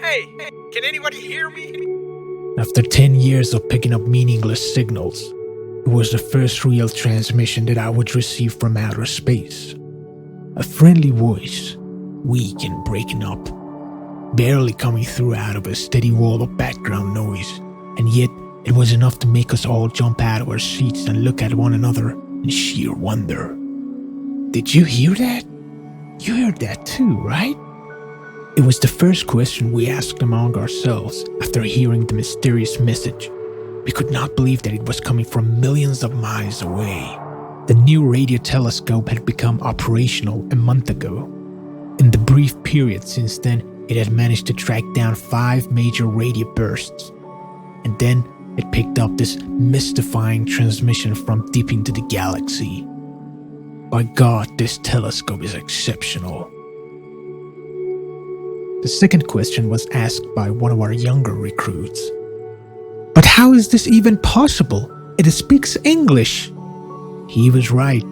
Hey, can anybody hear me? After 10 years of picking up meaningless signals, it was the first real transmission that I would receive from outer space. A friendly voice, weak and breaking up, barely coming through out of a steady wall of background noise, and yet it was enough to make us all jump out of our seats and look at one another in sheer wonder. Did you hear that? You heard that too, right? It was the first question we asked among ourselves after hearing the mysterious message. We could not believe that it was coming from millions of miles away. The new radio telescope had become operational a month ago. In the brief period since then, it had managed to track down 5 major radio bursts. And then it picked up this mystifying transmission from deep into the galaxy. By God, this telescope is exceptional. The second question was asked by one of our younger recruits. But how is this even possible? It speaks English. He was right.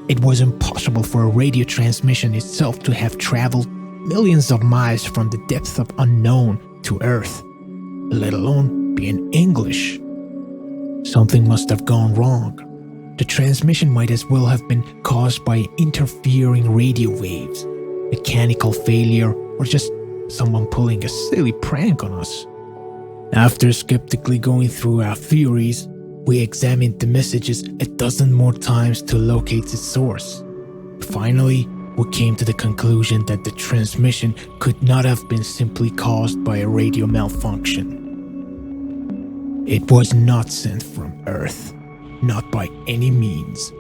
It was impossible for a radio transmission itself to have traveled millions of miles from the depths of unknown to Earth, let alone be in English. Something must have gone wrong. The transmission might as well have been caused by interfering radio waves, mechanical failure, or just someone pulling a silly prank on us. After skeptically going through our theories, we examined the messages a dozen more times to locate its source. Finally, we came to the conclusion that the transmission could not have been simply caused by a radio malfunction. It was not sent from Earth, not by any means.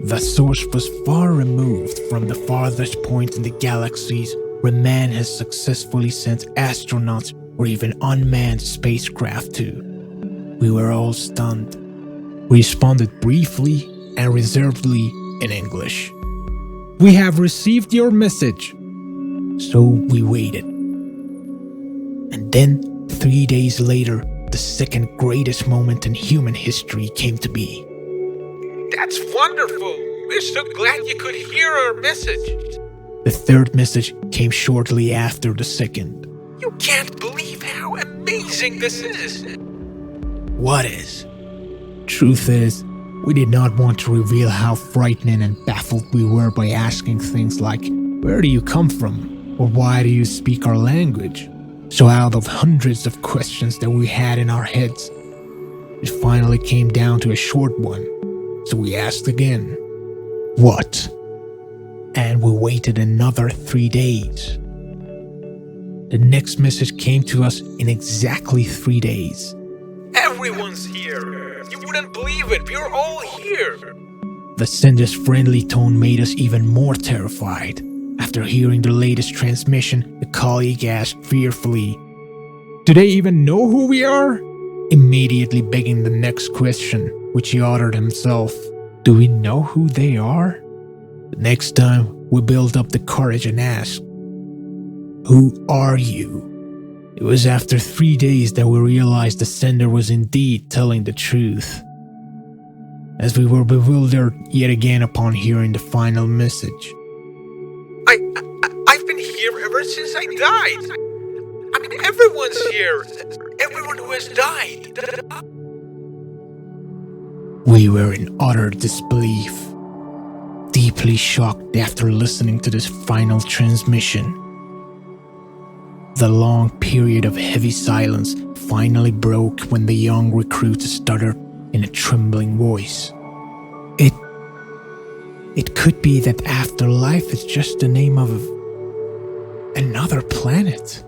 The source was far removed from the farthest point in the galaxies where man has successfully sent astronauts or even unmanned spacecraft to. We were all stunned. We responded briefly and reservedly in English. "We have received your message." So we waited. And then, 3 days later, the second greatest moment in human history came to be. That's wonderful. We're so glad you could hear our message. The third message came shortly after the second. You can't believe how amazing this is. What is? Truth is, we did not want to reveal how frightening and baffled we were by asking things like, "Where do you come from?" or "Why do you speak our language?" So out of hundreds of questions that we had in our heads, it finally came down to a short one. So we asked again, "What?" And we waited another 3 days. The next message came to us in exactly 3 days. Everyone's here. You wouldn't believe it. We're all here. The sender's friendly tone made us even more terrified. After hearing the latest transmission, the colleague asked fearfully, "Do they even know who we are?" Immediately begging the next question, which he uttered himself. "Do we know who they are?" The next time, we built up the courage and asked, "Who are you?" It was after 3 days that we realized the sender was indeed telling the truth. As we were bewildered yet again upon hearing the final message. I've been here ever since I died. I mean, everyone's here. Everyone who has died. We were in utter disbelief, deeply shocked after listening to this final transmission. The long period of heavy silence finally broke when the young recruit stuttered in a trembling voice. It could be that afterlife is just the name of another planet.